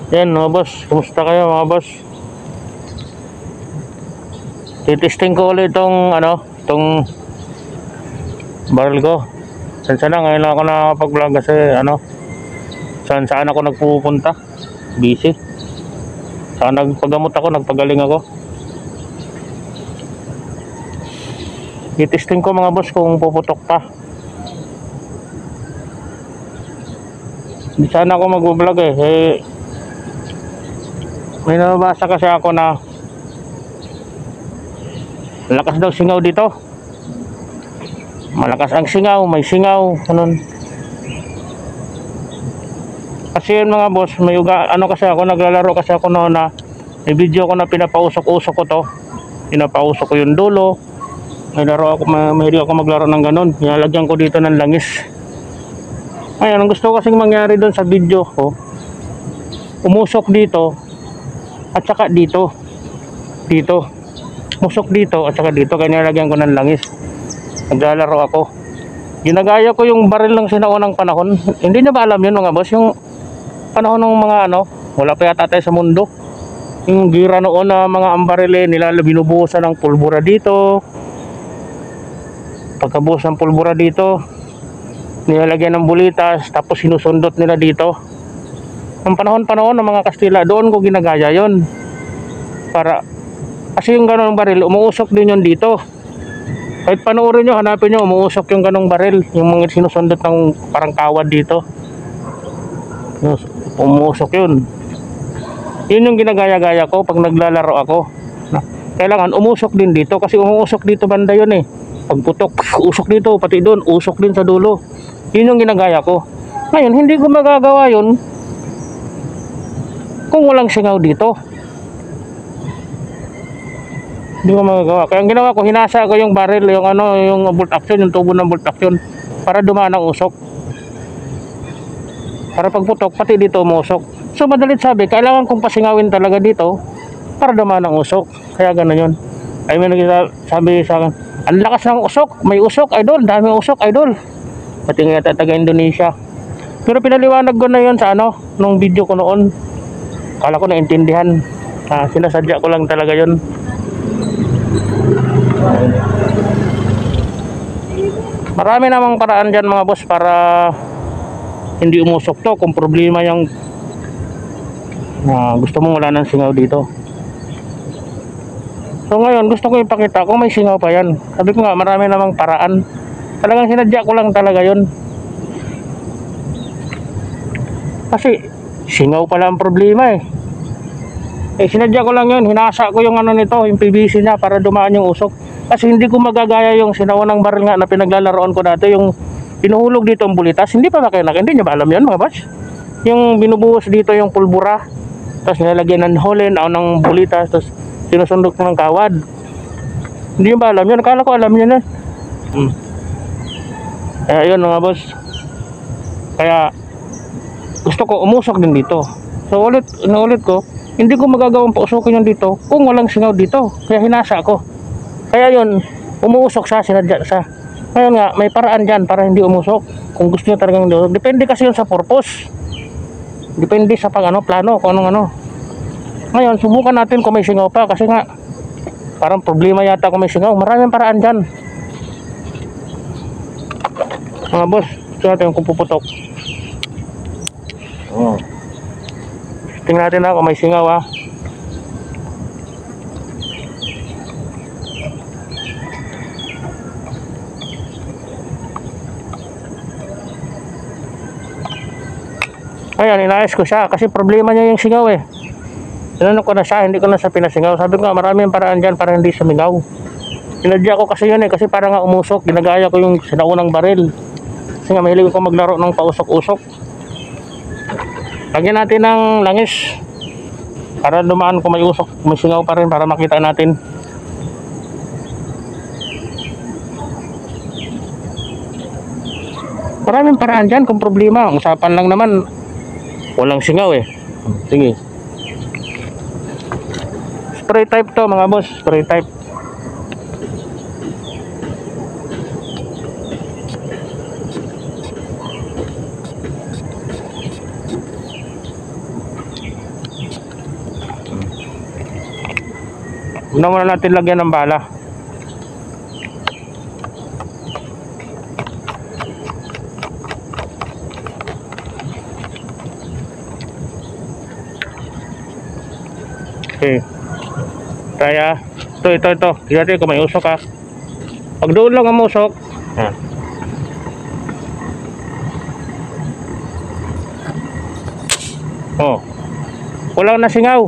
Yan mga boss, kumusta kayo mga boss? Titesting ko ulit itong itong barrel ko. Sana ngayon lang ako nakapag-vlog kasi saan ako nagpupunta, busy. Saan nagpagamot ako, nagpagaling ako. Titesting ko mga boss kung puputok pa. Hindi sana ako mag-vlog may nabasa kasi ako na malakas daw singaw dito. Malakas ang singaw, may singaw, ganun. Kasi yun mga boss, may kasi ako, naglalaro kasi ako noon na may video ko na pinapausok-usok ko to. Pinapausok ko yung dulo. Mahilig ako maglaro ng ganun. Nilalagyan ko dito ng langis. Ngayon, ang gusto ko kasing mangyari doon sa video ko, umusok dito at saka dito. Musok dito at saka dito, kaya nilalagyan ko ng langis. Naglalaro ako. Ginagaya ko yung baril ng sinaunang panahon. Hindi nyo ba alam yun mga boss? Yung panahon ng mga wala pa yata tayo sa mundo. Yung gira noon na mga ambarile, binubuhusan ng pulbura dito. Pagkabuhos ng pulbura dito, nilalagyan ng bulitas, tapos sinusundot nila dito. Ang panahon-panahon ng mga Kastila, doon ko ginagaya yon. Kasi yung ganong baril, umuusok din yun dito. Kahit panoorin nyo, hanapin nyo, umuusok yung ganong baril. Yung mga sinusundot ng parang kawad dito. Umuusok yun. Yun yung ginagaya-gaya ko pag naglalaro ako. Kailangan umusok din dito, kasi umuusok dito banda yun Pagputok, usok dito, pati doon, usok din sa dulo. Yun yung ginagaya ko. Ngayon, hindi ko magagawa yun kung walang singaw dito. Hindi ko magagawa. Kaya ang ginawa ko, hinasa ko yung barrel, yung bolt action, yung tubo ng bolt action, para dumaan ang usok. Para pagputok, pati dito umusok. So madalit sabi, kailangan kong pasingawin talaga dito para dumaan ang usok. Kaya gano'n yun. Ay may nagsabi sa akin, ang lakas ng usok, may usok idol, daming usok idol. Pati nga taga Indonesia. Pero pinaliwanag ko na yun sa nung video ko noon. Kala ko naintindihan. Sinasadya ko lang talaga yun. Marami namang paraan dyan mga boss para hindi umusok to. Kung problema yung gusto mong wala ng singaw dito. So ngayon gusto ko ipakita kung may singaw pa yan. Sabi ko nga marami namang paraan. Talagang sinadya ko lang talaga yun. Kasi singaw pala ang problema sinadya ko lang yun. Hinasa ko yung nito, yung PVC niya para dumaan yung usok. Kasi hindi ko magagaya yung sinaunang baril nga na pinaglalaroan ko dati. Yung pinuhulog dito ang bulitas. Hindi pa makinak. Hindi nyo ba alam yun mga boss? Yung binubuhos dito yung pulbura. Tapos nilalagyan ng holen ng bulitas. Tapos sinusundok ng kawad. Hindi nyo ba alam yun? Akala ko alam yun Kaya yun mga boss. Kaya gusto ko umusok din dito. So ulit ko, hindi ko magagawang pausukin yun dito kung walang singaw dito. Kaya hinasa ko. Kaya yun, umuusok siya, sinadya siya. Ngayon nga, may paraan dyan para hindi umusok. Kung gusto nyo talagang hindi. Depende kasi yun sa purpose. Depende sa plano, kung anong Ngayon, subukan natin kung may singaw pa. Kasi nga, parang problema yata kung may singaw. Maraming paraan dyan. Mga boss, ito natin kung puputok. Tingnan natin kung may singaw Ayan, inayos ko siya kasi problema niya yung singaw Tinanong ko na siya, hindi ko na siya pinasingaw. Sabi ko nga maraming paraan dyan para hindi sumingaw. Sinadya ko kasi yun kasi para nga umusok. Ginagaya ko yung sinaunang baril. Kasi nga mahilig ko maglaro ng pausok-usok. Lagyan natin ng langis para dumaan kung may usok, may singaw pa rin para makita natin. Maraming paraan dyan kung problema. Ang usapan lang naman walang singaw Sige. Spray type to mga boss, spray type. Una muna natin lagyan ng bala. Okay. Kaya, ito. Kita kung may usok ha. Pag doon lang ang usok. Yan. Oh. Walang nasingaw.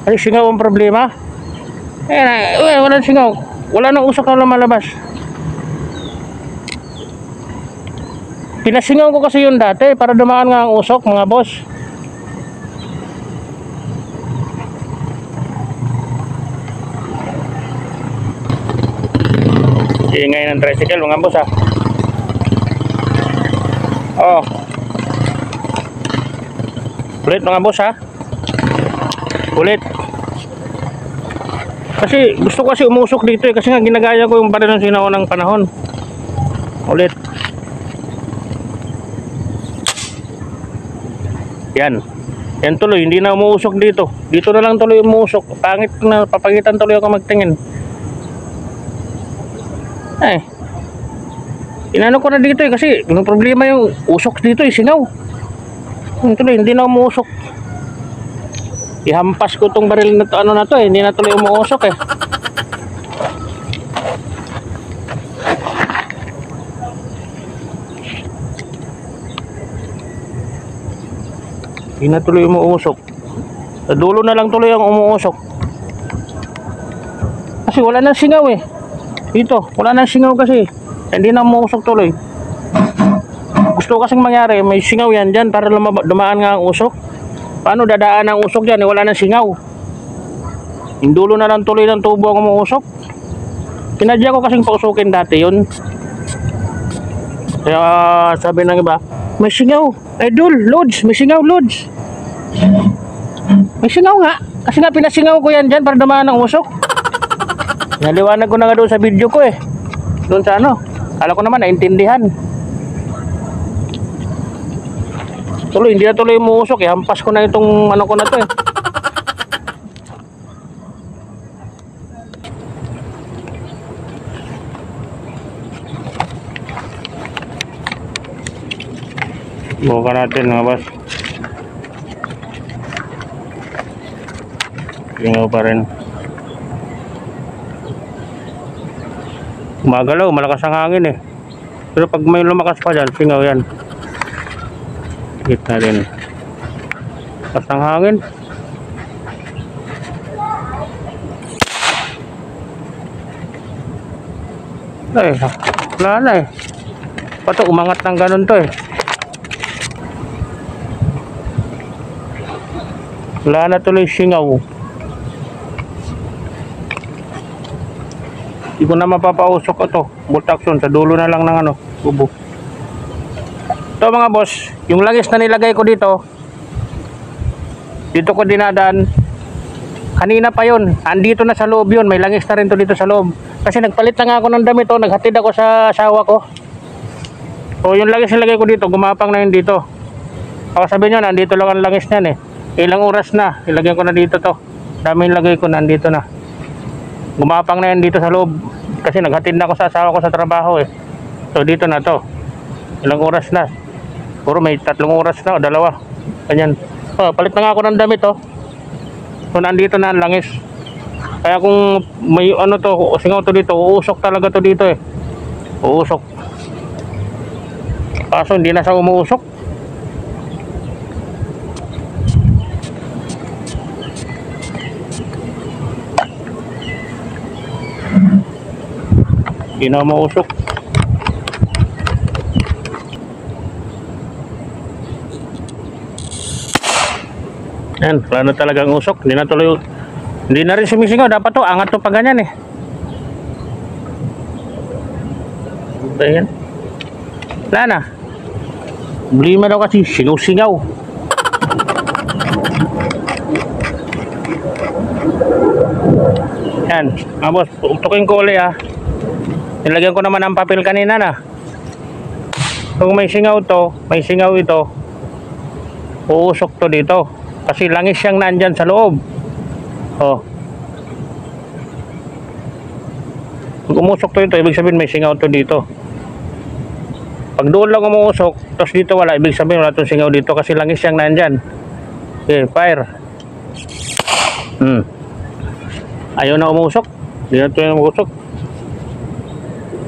Ay, singaw ang problema. Walang singaw. Wala nang usok na lumalabas. Pinasingaw ko kasi yun dati para dumaan nga ang usok, mga boss. Ingay ng tricycle, mga boss ha. Oh. Ulit mga boss ha. Ulit. Kasi gusto ko kasi umusok dito eh. Kasi nga ginagaya ko yung baril ng sinaw ng panahon. Ulit. Yan. Yan tuloy, hindi na umuusok dito. Dito na lang tuloy umuusok. Pangit na, papagitan tuloy ako magtingin. Ay. Inano ko na dito eh kasi yung problema yung usok dito eh, singaw. Yan tuloy, hindi na umuusok. Ihampas ko tong baril na to, ano na to eh, hindi na tuloy umuusok eh. Hindi na tuloy umuusok. Sa dulo na lang tuloy ang umuusok. Kasi wala nang singaw eh. Dito, wala nang singaw kasi. Hindi na umuusok tuloy. Gusto kasing mangyari, may singaw yan dyan para dumaan nga ang usok. Paano dadaan ang usok dyan? Wala nang singaw. Yung dulo na lang tuloy ng tubo ang umuusok. Pinadya ko kasing pausukin dati yun. Kaya sabi ng iba, may singaw. Idol, Lods, may singaw, Lods. May singaw nga. Kasi nga pinasingaw ko yan dyan para dumaan ang usok. Naliwanag ko na nga doon sa video ko eh. Doon sa ano. Kala ko naman naintindihan. Tuloy, hindi na tuloy umuusok eh. Hampas ko na itong ano ko na to eh. Buka natin mga boss. Singaw pa rin. Gumagalaw, malakas ang hangin eh. Pero pag may lumakas pa dyan, singaw yan. Hit na rin. Lakas ang hangin. Ay, wala na eh. Pato, umangat ng ganun to eh. Wala na tuloy singaw. Hindi ko na mapapausok ito. Bolt action sa dulo na lang ng ano, bubo. Ito mga boss, yung langis na nilagay ko dito. Dito ko dinadaan. Kanina pa yun. Andito na sa loob yun. May langis na rin to dito sa loob. Kasi nagpalit na nga ako ng damit. Naghatid ako sa asawa ko. So yung langis nilagay ko dito, gumapang na yun dito. Ako sabi nyo, nandito lang ang langis niyan eh. Ilang oras na, ilagay ko na dito to. Dami nilagay ko, nandito na. Gumapang na yan dito sa loob. Kasi naghatid na ako sa asawa ko sa trabaho eh. So dito na to. Ilang oras na. Puro may 3 oras na o 2. Ganyan. Oh, palit na nga ako ng damit oh. So nandito na ang langis. Kaya kung may ano to, singaw to dito, uusok talaga to dito eh. Uusok. Kaso hindi na siya umuusok. Hindi na mausok. Yan, wala na talagang usok. Hindi na tuloy. Hindi na rin sumisingaw. Dapat to, angat to pa ganyan eh. Ayan. Wala na. Problema daw kasi singaw-singaw. Yan, mga boss, tukin ko ulit ah. Nilagyan ko naman ang papel kanina na. Kung may singaw to, may singaw ito, uusok to dito. Kasi langis siyang nandyan sa loob. Oh. Pag umusok to ito, ibig sabihin may singaw to dito. Pag doon lang umusok, tapos dito wala, ibig sabihin wala itong singaw dito kasi langis siyang nandyan. Okay, fire. Ayaw na umusok. Hindi na ito yung umusok.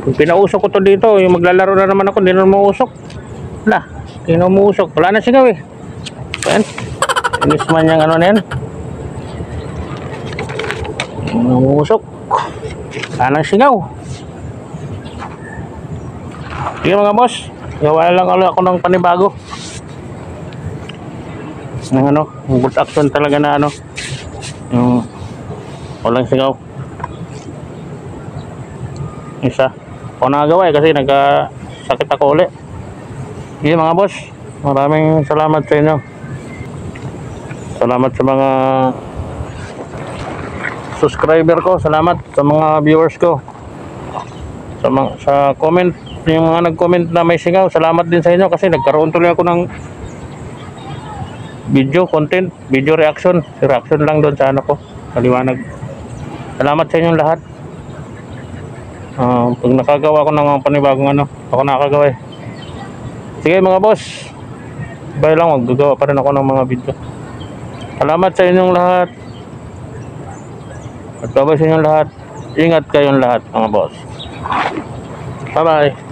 Pag pinausok ko to dito, yung maglalaro na naman ako, hindi na umusok. Wala, hindi na umusok. Wala na singaw eh. Ayan. Inis man yung ano na yan. Hindi na umusok. Wala nang singaw. Sige mga boss, gawa lang ulit ako ng panibago. Yung ano, yung good action talaga na ano, yung walang singaw. Isa. Ako nakagawa kasi nagkasakit ako ulit. Sige mga boss, maraming salamat sa inyo. Salamat sa mga subscriber ko, salamat sa mga viewers ko. Sa comment, yung mga nag-comment na may singaw, salamat din sa inyo kasi nagkaroon tuloy ako ng video content, video reaction lang doon sa ano ko, kaliwanag. Salamat sa inyong lahat. Pag nakagawa ko ng mga panibagong ano, ako nakagawa eh. Sige mga boss, bye lang, maggagawa pa rin ako ng mga video. Salamat sa inyong lahat. At bye sa inyong lahat. Ingat kayong lahat mga boss. Bye bye.